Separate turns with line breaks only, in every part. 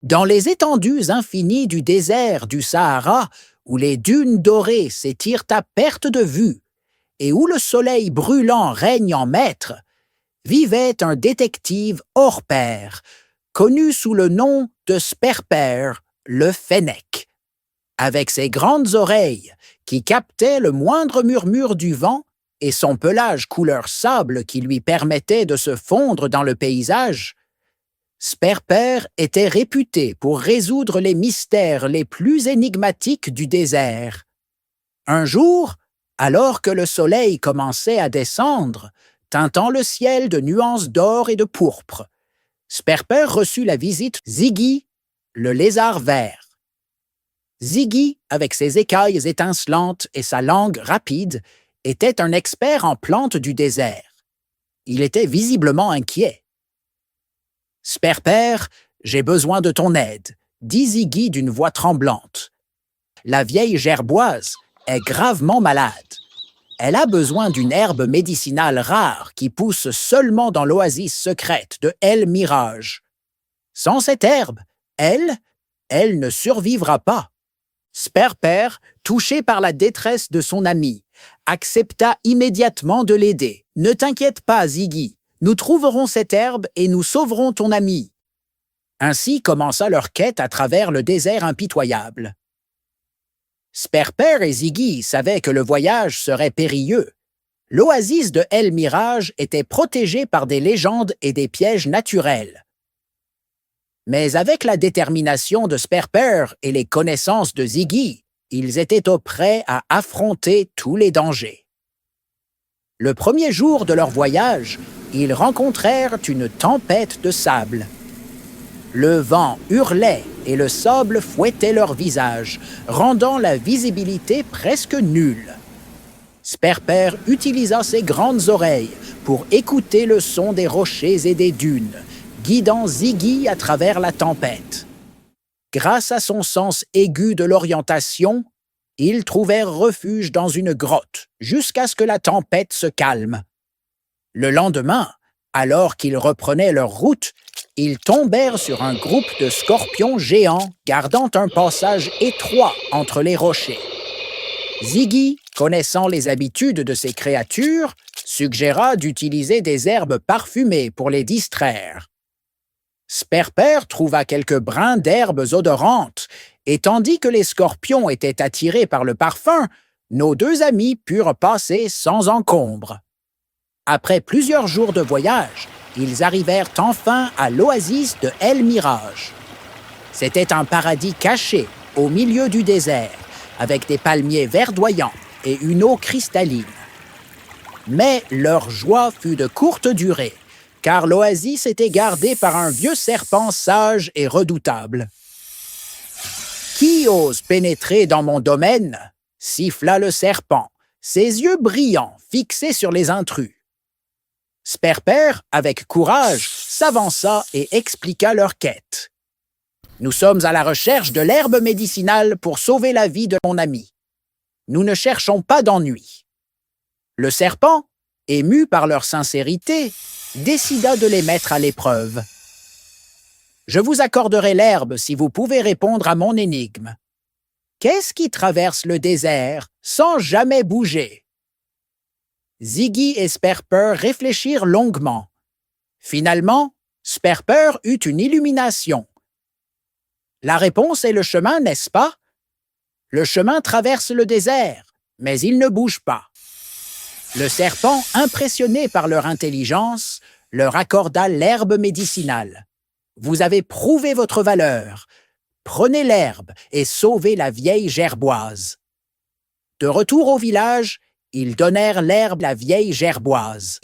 Dans les étendues infinies du désert du Sahara, où les dunes dorées s'étirent à perte de vue, et où le soleil brûlant règne en maître, vivait un détective hors pair, connu sous le nom de Sperper, le Fennec. Avec ses grandes oreilles, qui captaient le moindre murmure du vent, et son pelage couleur sable qui lui permettait de se fondre dans le paysage, Sperper était réputé pour résoudre les mystères les plus énigmatiques du désert. Un jour, alors que le soleil commençait à descendre, teintant le ciel de nuances d'or et de pourpre, Sperper reçut la visite Ziggy, le lézard vert. Ziggy, avec ses écailles étincelantes et sa langue rapide, était un expert en plantes du désert. Il était visiblement inquiet. « Sperper, j'ai besoin de ton aide, » dit Ziggy d'une voix tremblante. « La vieille gerboise est gravement malade. Elle a besoin d'une herbe médicinale rare qui pousse seulement dans l'oasis secrète de El Mirage. Sans cette herbe, elle ne survivra pas. » Sperper, touché par la détresse de son ami, accepta immédiatement de l'aider. « Ne t'inquiète pas, Ziggy, nous trouverons cette herbe et nous sauverons ton ami. » Ainsi commença leur quête à travers le désert impitoyable. Sperper et Ziggy savaient que le voyage serait périlleux. L'oasis de El Mirage était protégée par des légendes et des pièges naturels. Mais avec la détermination de Sperper et les connaissances de Ziggy, ils étaient prêts à affronter tous les dangers. Le premier jour de leur voyage, ils rencontrèrent une tempête de sable. Le vent hurlait et le sable fouettait leurs visages, rendant la visibilité presque nulle. Sperper utilisa ses grandes oreilles pour écouter le son des rochers et des dunes, guidant Ziggy à travers la tempête. Grâce à son sens aigu de l'orientation, ils trouvèrent refuge dans une grotte jusqu'à ce que la tempête se calme. Le lendemain, alors qu'ils reprenaient leur route, ils tombèrent sur un groupe de scorpions géants gardant un passage étroit entre les rochers. Ziggy, connaissant les habitudes de ces créatures, suggéra d'utiliser des herbes parfumées pour les distraire. Sperper trouva quelques brins d'herbes odorantes, et tandis que les scorpions étaient attirés par le parfum, nos deux amis purent passer sans encombre. Après plusieurs jours de voyage, ils arrivèrent enfin à l'oasis de El Mirage. C'était un paradis caché au milieu du désert, avec des palmiers verdoyants et une eau cristalline. Mais leur joie fut de courte durée, car l'oasis était gardée par un vieux serpent sage et redoutable. « Qui ose pénétrer dans mon domaine ?» siffla le serpent, ses yeux brillants fixés sur les intrus. Sperper, avec courage, s'avança et expliqua leur quête. « Nous sommes à la recherche de l'herbe médicinale pour sauver la vie de mon ami. Nous ne cherchons pas d'ennui. » Le serpent, ému par leur sincérité, décida de les mettre à l'épreuve. « Je vous accorderai l'herbe si vous pouvez répondre à mon énigme. Qu'est-ce qui traverse le désert sans jamais bouger? » Ziggy et Sperper réfléchirent longuement. Finalement, Sperper eut une illumination. « La réponse est le chemin, n'est-ce pas? Le chemin traverse le désert, mais il ne bouge pas. » Le serpent, impressionné par leur intelligence, leur accorda l'herbe médicinale. « Vous avez prouvé votre valeur. Prenez l'herbe et sauvez la vieille gerboise. » De retour au village, ils donnèrent l'herbe à la vieille gerboise.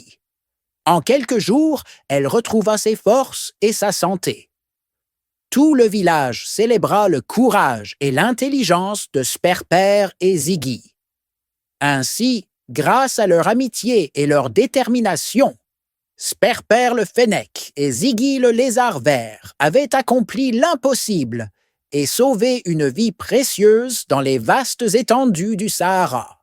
En quelques jours, elle retrouva ses forces et sa santé. Tout le village célébra le courage et l'intelligence de Sperper et Ziggy. Ainsi, grâce à leur amitié et leur détermination, Sperper le Fennec et Ziggy le lézard vert avaient accompli l'impossible et sauvé une vie précieuse dans les vastes étendues du Sahara.